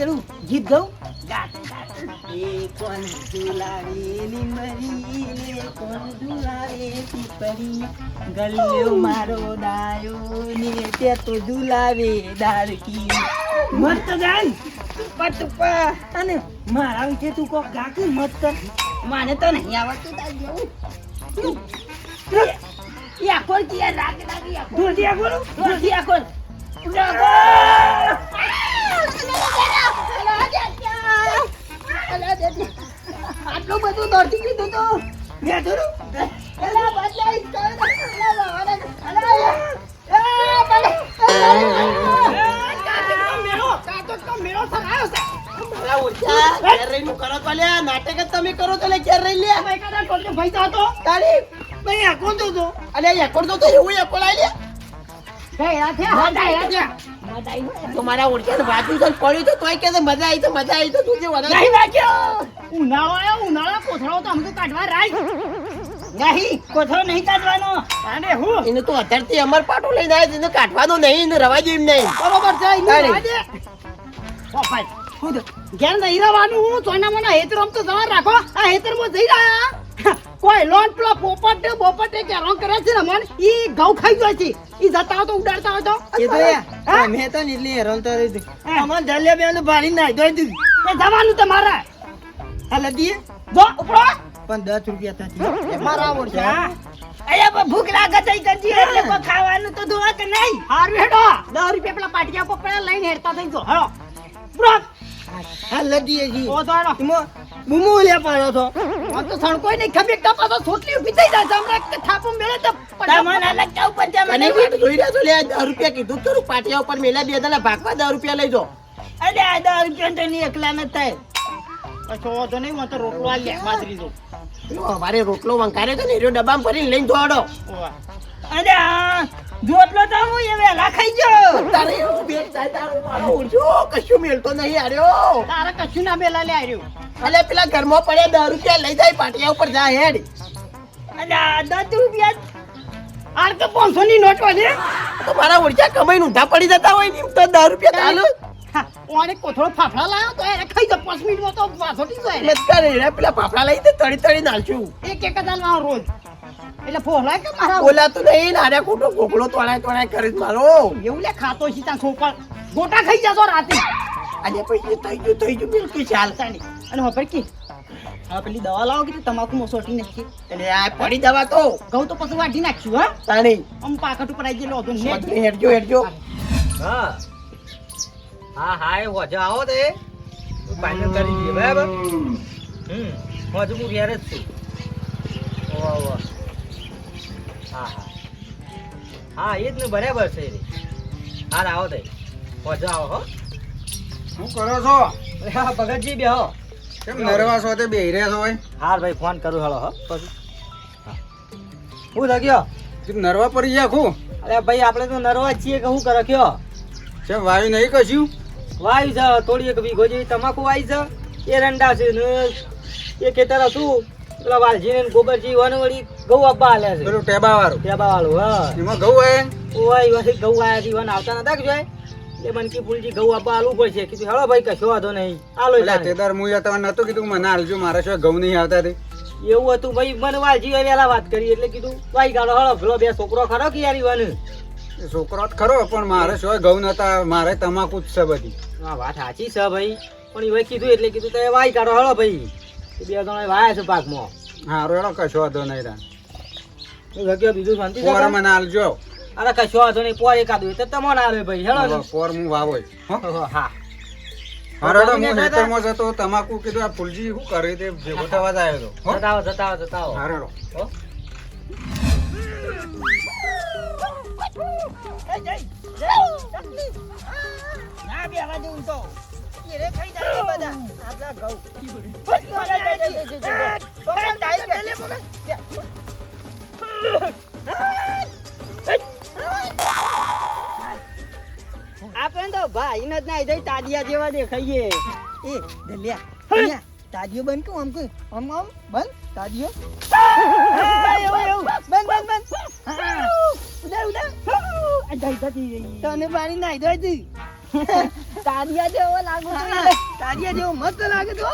પેલું ગીત ગાઉં એ કોણ ઝુલાવેલી મરીને કોણ ઝુલાવે પીપરી ગલ્યો મારો ડાયો ને તે તો ઝુલાવે દાળકી મસ્ત ગાન પટપા અને મારા વિશે તું કોક ગાકી મત કર મને તો નહીં આવડતું તાર જેવું યાકોર કિયા રાગ લાગી યાકોર દોડી યાકોર આટલું બધું દોડી કીધું તો મેં ધરું એલા બદલાઈ નાટક તમે કરો તો ઘેર રહી લે ભાઈ તો તારી ભાઈ આકોર તો અલે આકોર તો એવું આકોર આવી લે તમારા ઓળખ્યા વાતું તો પડ્યું તો તોય કે મજા આવી તો તું જે નહીં વાગ્યો ઉનાળો કોથળો તો અમને કાઢવા રાઈ નહીં કોથળો નહીં કાઢવાનો આને હું એને તો અત્યારથી અમર પાટો લઈને આવ્યો એને કાઢવાનો નહીં એને રવા જેમ નહીં બરોબર છે એને રવા દે ઓપાઈ ખુદ ઘેર નહીં રહેવાનું હું સોના મોના હેતર આમ તો જવા રાખો આ હેતરમાં જઈ રહ્યા કોઈ લોન પેલા પોપટે કે રોંગ કરે છે ને મન ઈ ઘઉં ખાઈ જાય છે ઈ જતા હોય તો ઉડાડતા હોય તો એ તો મેં તો નીલી હેરાન તો રહી હતી અમાર જલ્યા બેન ભાડી નાઈ દોઈ દીધી એ જવાનું તમારે હાલ દીએ જો ઉપડો પણ 10 રૂપિયા થતી મારા ઓળખે અયા ભૂખ લાગે છે કજી એટલે કો ખાવાનું તો દોવા કે નહીં હારું હેડો 10 રૂપિયા પેલા પાટિયા પકડા લઈને હેડતા થઈ જો હાલો ઉપડો હાલ દીએ જી ઓ તો બુમુ લે પાડો તો આ તો સણકોય નહીં ખબે ટપા તો છોટલી ઉભી થઈ જાય સામે થાપો મેળે તો તમને અલગ જાવ પણ મને વાત જોઈ રહ્યા છો લે 10 રૂપિયા કીધું કરું પાટિયા ઉપર મેલા બે દલા ભાગવા 10 રૂપિયા લઈ જો અરે આ 10 રૂપિયા તો ની એકલા ન થાય પછી તો નહીં મત રોટલો આ લે માદરી જો અમારે રોટલો વંકારે તો ને ડબ્બામાં ભરીને લઈને દોડો અરે જોટલો તો હું એ વેલા ખાઈ જો તારે બે ચાય તારું મારો ઉજો કશું મેલતો નહીં આર્યો તારે કશું ના મેલા લે આર્યો અલે પેલા ઘરમાં પડે 10 રૂપિયા લઈ જાય પાટિયા ઉપર જા હેડ અલે 10 રૂપિયા આર કે 500 ની નોટ વાલે તો મારા ઓળખ્યા કમાઈને ઊંધા પડી જતા હોય ને તો 10 રૂપિયા ચાલો ઓને કોથળો ફાફડા લાયો તો એ ખાઈ જ 5 મિનિટમાં તો વાસોટી જાય મેં કરે પેલા ફાફડા લઈ દે તળી નાલશું એક દાલ માં રોજ એટલે ફોલાય કે મારા બોલાતું નહીં નારે ખોટો ગોગળો તોડાય કરી મારો એવું લે ખાતો છે તા સોપર ગોટા ખાઈ જાતો રાતે આજે પછી થઈ ગયું બિલકુલ ચાલતા નહીં અને હવે કી આ પેલી દવા લાવો કે તમાકુ મોસોટી નાખી એટલે આ પડી દવા તો ઘઉં તો પછી વાઢી નાખ્યું હા તાણી આમ પાકટ ઉપર આવી ગયેલો હતો હેડજો હા એ હોજો આવો તે ફાઇનલ કરી દઈએ બરાબર હોજો હું ઘેર જ છું વાહ હા એ જ ને બરાબર છે રે હાલ આવો તે હોજો આવો હો શું કરો છો હા ભગતજી બેહો કેમ નરવા છો તે બેહી રહ્યા છો ભાઈ હાલ ભાઈ ફોન કરું હાલો હો પછી હું લગ્યો કેમ નરવા પડી ગયા ખું અરે ભાઈ આપણે તો નરવા છીએ કે હું કરે કયો કેમ વાયુ નહીં કશું વાયુ છે થોડી એક વીઘો જેવી તમાકુ વાય છે એ રંડા છે ને એ ખેતર હતું પેલા વાલજી ને ગોબરજી વન વળી ઘઉં આપવા હાલે છે પેલું ટેબા વાળું હા એમાં ઘઉં હોય ઓય ઘઉં આયા છે વન આવતા નતા કે જોય એ મનકી ફૂલજી ઘઉં આપવા આલવું પડશે કીધું હેલો ભાઈ કશો વાંધો નહીં આલો તેદાર મુયા તો નતું કીધું મને હાલજો મારા શું ઘઉં નહીં આવતા તે એવું હતું ભાઈ મને વાલજી વેલા વાત કરી એટલે કીધું ભાઈ ગાડો હળો પેલો બે છોકરો ખરો કે યારી વન છોકરો ખરો પણ મારે શું ઘઉં નતા મારે તમાકુ જ છે બધી હા વાત સાચી છે ભાઈ પણ એ કીધું એટલે કીધું તો વાઈ કાઢો હળો ભાઈ બે જણા વાયા છે પાકમાં હારો એનો કશો વાંધો નહીં બીજું શાંતિ પોર મને હાલજો અરે કશો વાંધો નહીં પોર એકાદું તો તમને આવે ભાઈ હેલો પોર હું વાવો હા હારો હું ખેતરમાં જતો તમાકુ કીધું આ ફૂલજી શું કરે તે ભેગો થવા જ આવ્યો હતો જતાવો હારો ના બે આવા દઉં તો રે ખાઈ જાય બધા આપડા ઘઉં આપણે તો ભાઈ ન જ ના જઈ તાડિયા જેવા દેખાઈએ એ દલિયા તાડિયો બંધ કહું આમ બંધ તાડિયો બંધ ઉડા તને પાણી નાઈ દો તારિયા જેવો લાગુ તો તારિયા જેવો મસ્ત લાગે તો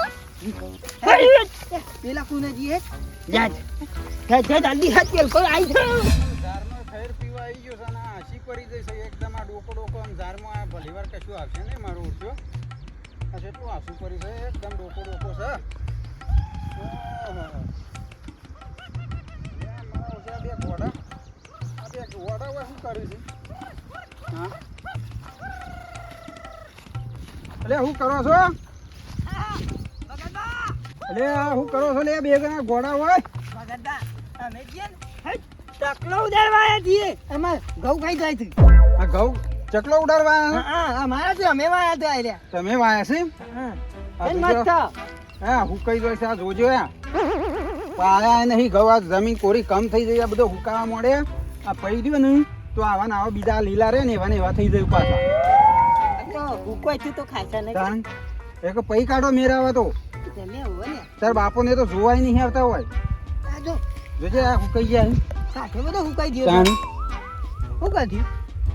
પેલા કુનાજી હે યાદ જલ્દી હાથ પેલ કોઈ આવી છે ઝારનો ખૈર પીવા આવી ગયો છે ને આ હસી પડી જશે એકદમ આ ડોકો આમ ઝારમાં આ ભલીવાર કશું આવશે ને મારું ઉઠ્યો આ કેટલું આસુ પડી છે એકદમ ડોકો છે ઓહો. મારા ઓછા બે ઘોડા આ બે ઘોડા હોય શું કર્યું છે હા એટલે શું કરો છો એટલે શું કરો છો લે બે જણા ઘોડા હોય અમે છીએ ને ટકલો ઉડાડવા આવ્યા છીએ એમાં ઘઉં ખાઈ જાય છે આ ઘઉં ચકલો ઉડાડવા હા મારા છે અમે વાયા તો આલ્યા તમે વાયા છે હા આ એ તો મસ્ત હા હું કઈ દઉં છે આ જોજો પાયા નહીં ઘઉં આ જમીન કોરી કમ થઈ જાય આ બધો હુકાવા મળે આ પડી રહ્યું ને તો આવા ને આવા બીજા લીલા રે ને એવા ને એવા થઈ જાય પાછા તો ભૂકો છે તો ખાસા નહીં તાન એક પૈ કાઢો મેરાવા તો તમે હોવે ને તાર બાપો ને તો જોવાય નહીં આવતા હોય આ જો જોજે આ હુકાઈ ગયા કાઠે બધો હુકાઈ ગયો તાન હું કાઢી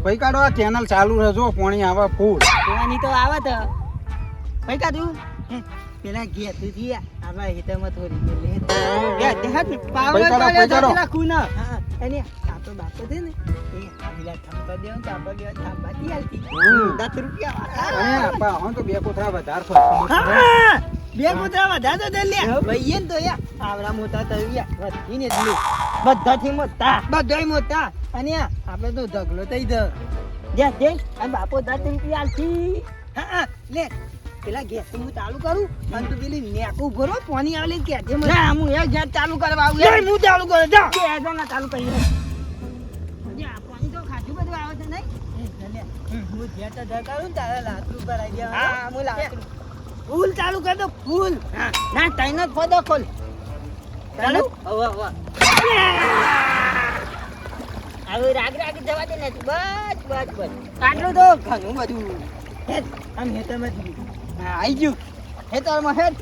પૈ કાઢો આ ચેનલ ચાલુ રહે જો પાણી આવે ફૂલ જોવાની તો આવે તો ભાઈ કાઢું પેલા ઘેર તું જીયા આવા હેતમાં થોડી પેલે યા દેહાત પાવર પૈ કાઢો, પૈ કાઢો. રાખું ના હા અને આપણો બાપો છે ને એ આવીલા થંપા દેવ તો આપણે દેવ થાંભા દી આલતી 10 રૂપિયા અને આપા હવે તો બે કોથળા વધાર હા બે કૂતરા વધારે તો દે લે ભઈએ ને તો યા આવડા મોટા તવિયા વધી ને દે બધાથી મોટા અને આપણે તો ઢગલો થઈ જ જા દે આ બાપો 10 રૂપિયા આલતી હા લે પેલા ગેસ હું ચાલુ કરું અને તું પેલી નેકું ભરો પાણી આવે કે જે મને ના હું એક ગેસ ચાલુ કરવા આવું યાર હું ચાલુ કરું જા કે આ ના ચાલુ કરી જા પાણી તો ખાધું બધું આવે છે નહીં હું ગેસ તો ધકારું ને તારા લાતરું પર આવી ગયા હા હું લાતરું ફૂલ ચાલુ કર દો ફૂલ ના તૈન જ ખોદો ખોલ ચાલુ હવે હવે રાગ જવા દે ને બસ કાટલું તો ઘણું બધું હેડ આમ હેતરમાં જ હા આવી ગયું હેતરમાં હેડ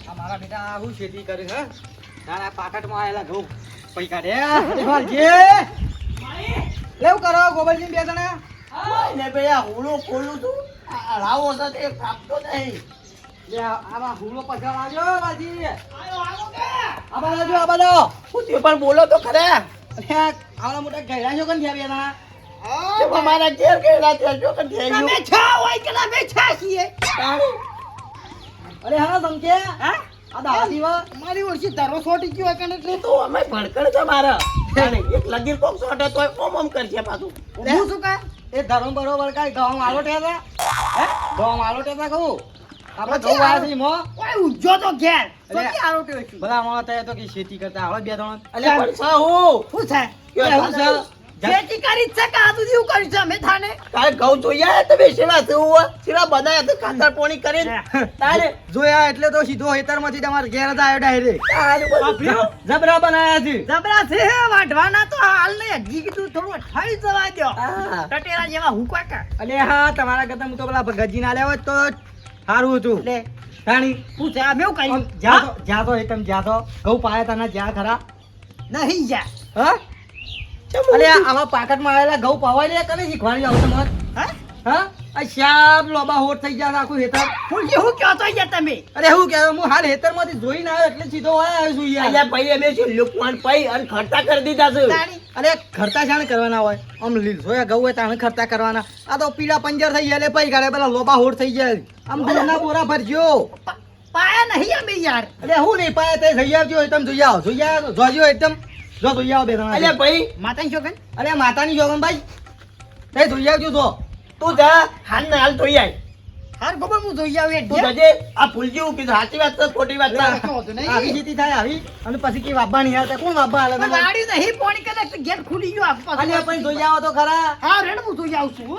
આ મારા બેટા હું ખેતી કરી છે તારા પાકટમાં આયેલા ઘઉં પૈ કાઢે વાલજી લેવું કરો ગોબરજી બે જણા ને ભાઈ આ હુલો ખોલું તું લાવો છે તે કાપતો નહીં લે આમાં હુલો પછાડ આવજો વાલજી આવો કે આ બાજુ હું તે પણ બોલો તો ખરા અરે આવડા મોટા ગયડા છો કન થયા બે જણા જો અમારા ઘેર ગયેલા તે જો કે તમે છા હોય કે ના બે છા છીએ અરે હા સમકે હા આ દાદીવા મારી ઓછી ધરો છોટી ગયો કે એટલે તો અમે ભડકણ છે મારા એક લગીર કોક છોટે તોય ઓમ કરશે પાછું હું શું કા એ ધર્મ બરોબર કાઈ ગામ આલોટે હતા હે ગામ આલોટે હતા કહું આપણે ઘઉં વાયા છે મો ઓય ઉજો તો ઘેર તો અલે, કે આરોટ્યો છું ભલા માણસ તો કે ખેતી કરતા આવડે બે ત્રણ અલે પણ સા હું છે એવું છે? ખેતી કરી છે કે આ સુધી હું કરી છે અમે થાને કાલ ઘઉં જોયા તમે સેવા થયું સેવા બનાયા તો ખાતર પોણી કરી તારે જોયા એટલે તો સીધો હેતરમાંથી તમારે ઘેર જ આવ્યો ડાયરેક્ટ જબરા બનાયા છે જબરા છે વાઢવાના તો હાલ નહીં હજી કીધું થોડું ઠાઈ જવા દો ટટેરા જેવા હુકવા કા અલે હા તમારા કરતા હું તો પેલા ભગતજી ના લેવો તો સારું હતું લે રાણી પૂછે આ મેં કર્યું જ્યાં તો એકદમ જ્યાં તો ઘઉં પાયા તાના જ્યાં ખરા નહીં જા હા અલે આવા પાકટમાં આવેલા ઘઉં પાવાય લે કને શીખવાડી આવું તમારે હા હા આ શ્યામ લોબા હોટ થઈ ગયા આખું હેતર ફૂલજી હું કહો તો યાર તમે અરે હું કહેવાય હું હાલ હેતરમાંથી જોઈને આવ્યો એટલે સીધો આવ્યો છું યાર અલ્યા ભાઈ અમે શું લુકવાન પઈ અને ખર્ચા કરી દીધા છે અરે ખર્ચા શાણે કરવાના હોય આમ લીલસોયા ઘઉં હોય તાણે ખર્ચા કરવાના આ તો પીળા પંજર થઈ ગયા એટલે પઈ કાઢે પેલા લોબા હોટ થઈ ગયા આમ દૂધના બોરા ભરજો પાયા નહીં અમે યાર અરે હું નહીં પાયા તે જઈ આવજો એકદમ જોઈ આવો જોજો એકદમ જો જોઈ આવો બે જણા અલ્યા ભાઈ માતાની છોકન અરે માતાની જોગન ભાઈ તે જોઈ આવજો જો તું જા હાલ ને હાલ જોઈ આય હાર ખબર હું જોઈ આવું તું જજે આ ફૂલજી હું કીધું સાચી વાત છે ખોટી વાત છે આવી ખેતી થાય આવી અને પછી કે વાબા નહીં આવતા કોણ વાબા હાલે તમારે ગાડી નહીં પોણી કરે ગેટ ખુલી ગયો આપવા અલ્યા પણ જોઈ આવો તો ખરા હા રેડ હું જોઈ આવું છું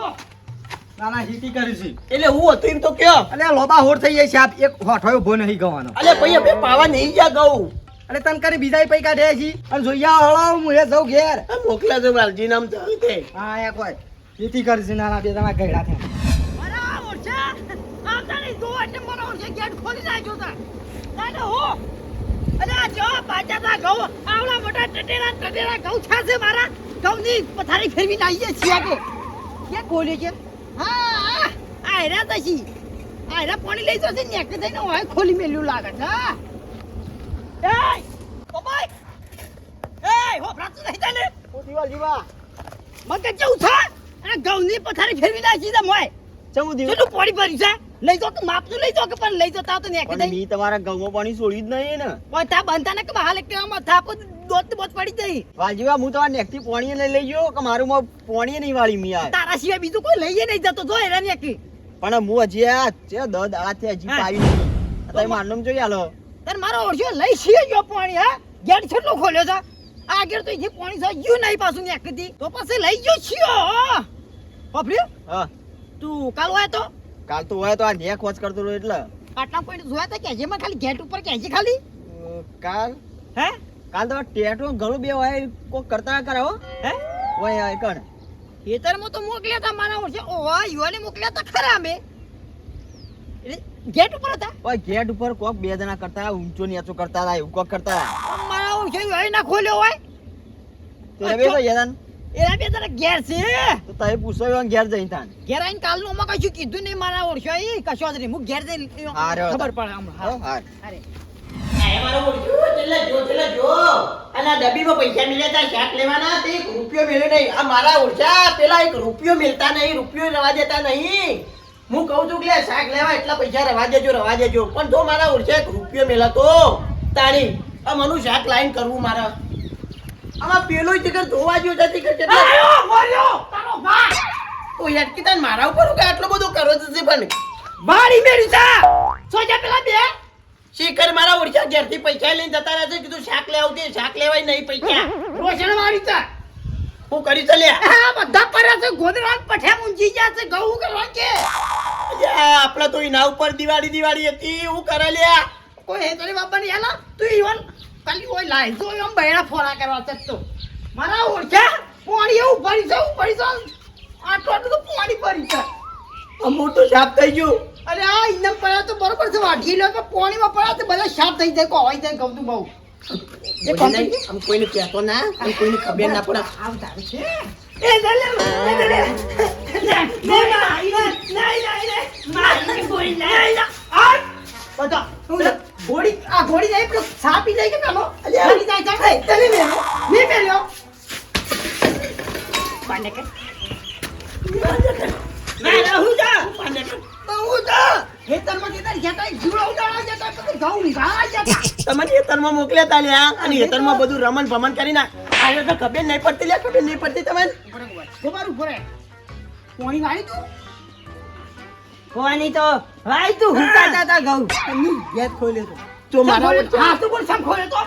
નાના ખેતી કરી છે એટલે હું હતું એમ તો કયો અલ્યા લોબા હોટ થઈ જાય છે આપ એક હોઠો ઉભો નહીં ગવાનો અલ્યા ભાઈ અમે પાવા નહીં જા ગઉં અરે તન કરી બીજા પૈ કાઢે છે અને જોઈ આવો હળાવ હું એ જઉં ઘેર મોકલા છે વાલજી નામ તો તે હા એક હોય ખેતી કરી છે નાના બે જણા ગયડા થયા બરાબર છે આવતા નહીં તો એટલે બરાબર છે ગેટ ખોલી નાખ્યો તા દાદા હો અરે આ જો પાછા તા ઘઉં આવડા મોટા ટટેરા ઘઉં છાસે મારા ઘઉંની પથારી ફેરવી નાખીએ છીએ કે ક્યાં ખોલ્યો છે હા આયરા તસી આયરા પાણી લઈ જશે ને કે થઈને હોય ખોલી મેલ્યું લાગે છે એય ઓબાય એય હો પ્રાપ્ત નહીં તને ઓ દીવા જીવા મગજ જેવું છે આ ઘઉંની પથારી ફેરવી નાખી દે મોય ચમુ દીવા કેટલું પાણી ભર્યું છે લઈ જાઓ કે માપનું લઈ જાઓ કે પણ લઈ જતા તો ને કે પણ મી તમારા ઘઉંમાં પાણી છોડ્યું જ નહીં ને ઓય તા બનતા ને કે હાલ કે આમાં થાપો દોત બોત પડી જઈ વાલજીવા હું તમારા નેકથી પાણી લઈ લઈ ગયો કે મારું માં પાણી નહીં વાળી મી આ તારા સિવાય બીજું કોઈ લઈએ નહીં જતો જો એરા ને કે પણ હું હજી આ છે દદ આ છે હજી પાઈ નહીં તમે મારનમ જોઈ આલો તાર મારો ઓરજો લઈ છીએ જો પાણી હા ગેટ છેટલો ખોલ્યો છે આગળ તો જે પાણી છે યુ નહીં પાછું ને એકથી તો પછી લઈ ગયો છીએ બાપરે હા તું કાલ હોય તો કાલ તો હોય તો આ નેક વોચ કરતો રહ્યો એટલે આટલા પોઈન્ટ જોયા તા કે જેમાં ખાલી ગેટ ઉપર કે ખાલી કાલ હે કાલ તો ટેટો ઘણું બે હોય કોક કરતા કરાવો હે હોય કણ ખેતરમાં તો મોકલ્યા તા મારા ઓરજો ઓવા યુવાને મોકલ્યા તા ખરા મે ગેટ ઉપર હતા ઓય ગેટ ઉપર કોક બે જણા કરતા ઊંચો નીચો કરતા હતા એવું કોક કરતા હતા મારા ઓરજો યુવાને ના ખોલ્યો હોય તે બે તો યદાન એના બે તારા ઘેર છે તો તમે પૂછો એવા ઘેર જઈ તાન ઘેર આઈને કાલનું અમાર કશું કીધું નહીં મારા ઓળખ્યો એ કશો જ નહીં હું ઘેર જઈને ખબર પડે હમણાં હા અરે મારો ઓળખ્યો એટલે જો અને આ ડબ્બીમાં પૈસા મિલ્યા તા શાક લેવાના તે 1 રૂપિયો મેળ્યો નહીં આ મારા ઓળખા પેલા 1 રૂપિયો મિલતા નહીં રૂપિયો રવા દેતા નહીં હું કહું છું કે શાક લેવા એટલા પૈસા રવા દેજો પણ જો મારા ઓળખા 1 રૂપિયો મેલા તો તાણી આ મનું શાક લાઈન કરવું મારા આમાં પેલો ટિકર ધોવા જો જતી કે આયો બોલ્યો તારો ભાઈ તો યાર કીધા મારા ઉપર કે આટલો બધો કરો છે પણ બારી મેરી જા સોજા પેલા બે શીખર મારા ઓળખ્યા ઘેરથી પૈસા લઈને જતા રહે છે કીધું શાક લેવું દે શાક લેવાય નહીં પૈસા રોશન વાળી જા હું કરી ચાલ્યા આ બધા પડ્યા છે ગોદરાન પઠ્યા મુંજી ગયા છે ઘઉં કરવા કે આપડે તો એના ઉપર દિવાળી હતી હું કરે લ્યા કોઈ હે તને બાપા ની આલા તું ઈવન કાલી ઓય લાઈ જો એમ બૈરા ફોરા કરવા છે તો મારા ઓળખ્યા પાણી એવું ભરી છે આટલું તો પાણી ભરી છે આ મોટું સાફ થઈ ગયું અરે આ ઇન્દમ પડ્યા તો બરોબર છે વાઢી લો પણ પાણીમાં પડ્યા તો બધા સાફ થઈ જાય કોઈ જાય ગમતું બહુ એ કંપની આમ કોઈને કહેતો ના આમ કોઈને ખબર ના પડે આવતા છે એ દલે ઘોડી આ ઘોડી જાય પેલો છાપી જાય કે પેલો ઘોડી જાય જાય તને મેલો ની મેલ્યો પાને કે ના હું જા પાને કે હું જા હેતરમાં કેતા જતા જીવડો ઉડાડવા જતા પછી ઘઉં ઘા જતા તમને હેતરમાં મોકલ્યા તા લ્યા અને હેતરમાં બધું રમણ ભમણ કરી ના આને તો ખબર નહીં પડતી લ્યા ખબર નહીં પડતી તમને તમારું ફરે કોણી વાળી તું કોણી તો વાઈ તું હુંકાતા તા ઘઉં ની ગેટ ખોલ્યો તો તો મારા હા તું કોણ સમ ખોલ્યો તો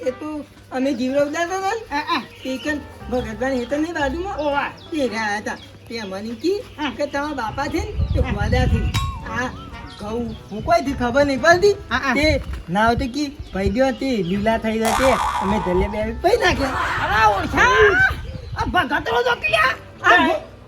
એ તો અમે જીવડો ઉડાડતા હતા ટેકન ભગતભાઈ હેતરની બાજુમાં ઓ વાહ તે રહ્યા હતા તે મને કી કે તમારા બાપા છે ને તે વાદાથી આ ઘઉં હું કોઈથી ખબર નહીં પડતી તે નાવ તો કી ભાઈ દ્યો તે લીલા થઈ ગયા તે અમે ધલે બે પઈ નાખ્યા અરે ઓછા આ ભગતરો જો કિયા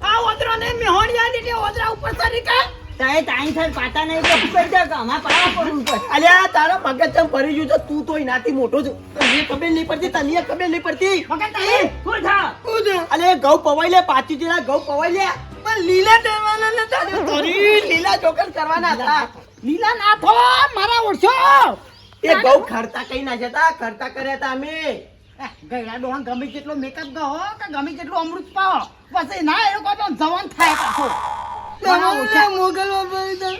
આ ઓદરો ને મેહોણિયા લીધે ઓદરા ઉપર સરી કે તાય તાઈ થાય પાતા નહીં તો ઉપર જા કે અમાર પાવા પડું ઉપર અલ્યા તારા મગજ ચમ પડી ગયું છે તું તો એનાથી મોટો છું તને ખબર નહીં પડતી તને ખબર નહીં પડતી મગન તાઈ કોણ થા કુદ અલે ઘઉં પવાઈ લે પાછી જેલા ઘઉં પવાઈ લે પણ લીલા દેવાના નતા તારી લીલા ચોકર કરવાના હતા લીલા ના થો મારા ઓળછો એ ઘઉં ખરતા કઈ ના જતા ખરતા કર્યા હતા અમે ગયડા ડોહા ગમે કેટલો મેકઅપ ગહો કે ગમે કેટલો અમૃત પાવો પછી ના એ લોકો તો જવાન થાય પાછો મોકલવા પડી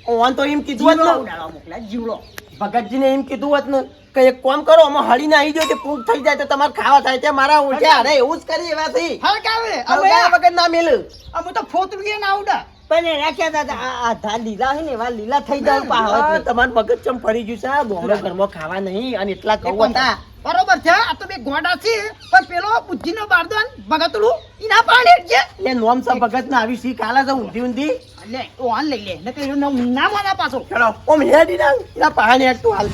ઓન તો એમ કીધું હોત ને ઉડાડવા મોકલ્યા જીવડો ભગતજીને એમ કીધું હોત ને કે એક કામ કરો અમે હળીને આવી જાઓ તે પૂગ થઈ જાય તો તમારે ખાવા થાય તે મારા ઉઠ્યા અરે એવું જ કરી એવાથી હળકાવે હવે વગર ના મેલ અમે તો ફોતરું ના ઉડા પણ એ રાખ્યા હતા આ ધા લીલા હોય ને એવા લીલા થઈ જાય પાહવત તમારું મગજ ચમ ફરી ગયું છે આ બોમડો ઘરમાં ખાવા નહીં અને એટલા ઘઉં હતા બરોબર છે આ તો બે ગોડા છે પણ પેલો બુદ્ધિનો બારદોન ભગતડું ઈના પાણી છે એટલે નોમ સા ભગત ના આવી શીખ આલા છે ઊંધી ઊંધી લે ઓ હાલ લઈ લે ન કે ના માના પાછો ચલો ઓમ હેડી ના એના પાણી હેડ તું હાલ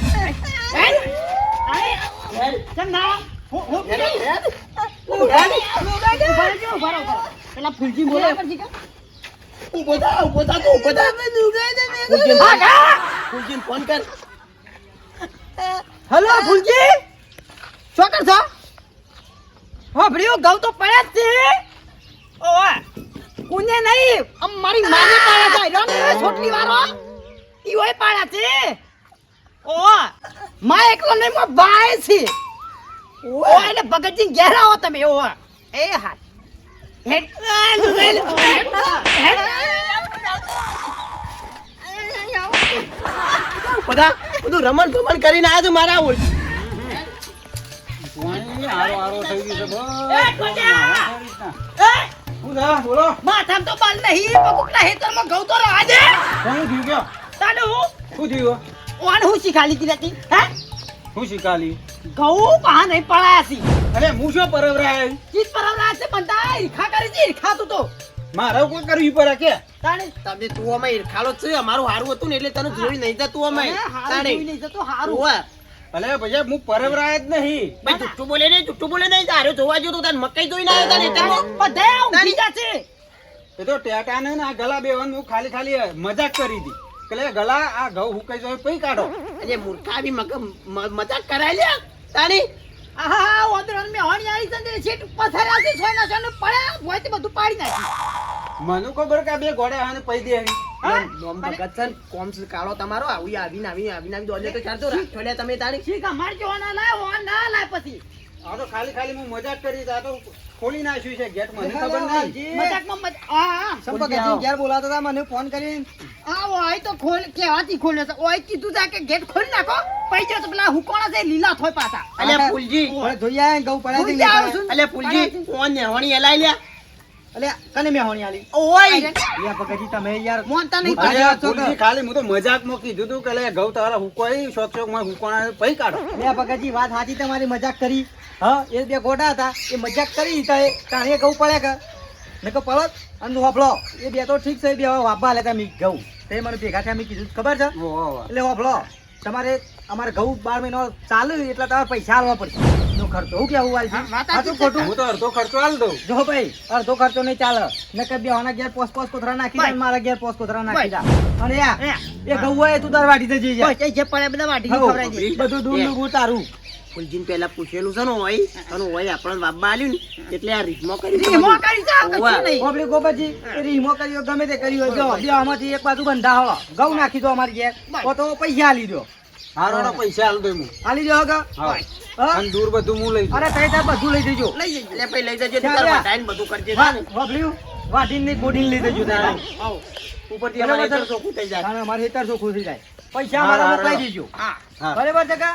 ચમ ના હું પેલા ફૂલજી બોલા કરજી કે ઉભો થા તો ઉભો થા ફૂલજીને ફોન કર હેલો ફૂલજી શું કરશો હો હોભળ્યું ઘઉં તો પડ્યા જ છે ઓવા કુને નહીં આમ મારી માને પાડ્યા છે રમે છોટલી વાળો ઈ હોય પાડ્યા છે ઓવા માં એકલો નહીં મો ભાઈ છે ઓવા એટલે ભગતજી ઘેર આવો તમે ઓવા એ હાથ હેડ બધા બધું રમણ ભમણ કરીને આવ્યા છું મારા ઓળખી પાણી હારો હારો થઈ ગયું છે બસ. એ કોજા! એ શું છે? બોલો માથામાં તો બાલ નહીં પકુકના હેતરમાં ઘઉં તો રવા દે કોણ થયું કયો? તાને હું શું થયું? ઓન હું શીખાલી દીધી હે શું શીખાલી? ઘઉં પા નહીં પડાયા છે અરે હું શું પરવરાય? ચીજ પરવરા છે બંધા ઈરખા કરી છે ઈરખા તું તો મારે કોઈ કરવી પડે કે? તાણે તમે તું અમે ઈરખાલો જ છે અમારું હારું હતું ને એટલે તને જોઈ નહીં જતું અમે હારું તાણે જોઈ નહીં જતો હારું ઓવા અલે ભૈયા હું પરવરાય જ નહીં. ભાઈ જુઠ્ઠું બોલે નહીં તારે જોવા જો તો તને મકઈ જોઈને આવ્યો તને એટલે બધા ઊંઘી જા છે એ તો ટેટાને ને આ ગલા બેવાનું હું ખાલી ખાલી મજાક કરી હતી કે લે ગલા આ ઘઉં હુકાઈ જાય પઈ કાઢો. અરે મૂર્ખા બી મજાક કરાય લ્યા તાણી આહા ઓદરન મે હોણી આવી સંદે છેટ પથરા છે સોના સોના પડ્યા હોય તે બધું પાડી નાખી મને ખબર કે આ બે ઘોડે આને પઈ દે હરી. નોમ ભગત છે ને, કોમ છે કાળો તમારો આવીને દોડે તો ચાલતો રાખો લ્યા તમે તાણી શી કા માર જો ના લાય હો ના લાય પછી આ તો ખાલી ખાલી હું મજાક કરી હતી. આ તો ખોલી નાખ્યું છે ગેટ મને ખબર નહીં. મજાકમાં મજ આ સંપર્કજી ઘેર બોલાતા હતા મને ફોન કરીને આ ઓય તો ખોલ કેવાથી ખોલ્યો છે ઓય કીધું તા કે ગેટ ખોલી નાખો પૈસા તો પેલા હુકોણા છે લીલા થોય પાછા અલ્યા ફૂલજી હવે જોઈ આયા ઘઉં પડ્યા હું છે ત્યાં આવું છું. અલ્યા ફૂલજી ફોન ને હોણી એલાઈ લ્યા અલે કને મે હોણી આલી ઓય યા પગજી તમે યાર મોનતા નહીં અરે અરે ફૂલજી ખાલી હું તો મજાકમાં કીધું તું કે લે ઘઉં તારા હુકોઈ શોક શોક માં હુકોણા પઈ કાઢો. લે પગજી વાત સાચી તમારી મજાક કરી હા એ બે ગોડા હતા એ મજાક કરી તો એ કાણે ઘઉં પડ્યા કે મેં કહું પડત અને વાપલો એ બે તો ઠીક છે એ બે હવે વાપવા લેતા મી ઘઉં તે મને ભેગા થયા મેં કીધું ખબર છે વાહ, વાહ. એટલે વાપલો તમારે અમારે ઘઉં 12 મહિનો ચાલે એટલે તમારે પૈસા આલવા પડશે નો ખર્ચો હું કેવું વાલી હા, વાત સાચું સાચી છે. ખોટું હું તો અડધો ખર્ચો આલ દઉં. જો ભાઈ અડધો ખર્ચો નહીં ચાલે નકર બે હોના ઘેર પોસ કોથરા નાખી દે ભાઈ. મારા ઘેર પોસ કોથરા નાખી દે અને એ. એ ઘઉં હોય તું તાર વાટી દેજે યાર. ઓય જે પડે બધા વાટી હઉ, ખવરાઈ દે બધું દૂધ નું ગુડ તારું ફૂલજીને પહેલા પૂછેલું છે ને હોય અને હોય આપણને બાબા આલ્યું ને એટલે આ રીતમાં કરી ઈ મો કરી જા કશું નહીં ઓબલી ગોપાજી એ રીમો કર્યો ગમે તે કર્યો જો બે આમાંથી એક બાજુ બંધા હો ઘઉં નાખી દો અમારી ઘેર તો પૈસા આલી દો હારો પૈસા આલ દઉં હું. આલી દો હગા હા. હા? અને દૂર બધું હું લઈ જાઉં. અરે તઈ તાર બધું લઈ દેજો લઈ જજે એટલે પછી લઈ જજે ચાલ, તાર યા. વટાઈને બધું કરજે હા, તાને. વાપર્યું વાટીને નહીં ગોડીને લઈ દેજો તારે આવ. ઉપરથી અમારે બરાબર. એકદમ ચોખ્ખું થઈ જાય કારણ અમારે હેતર ચોખ્ખું થઈ જાય પૈસા હા, મારા હા, મોકલાઈ હા. દેજો હા હા. બરાબર છે કા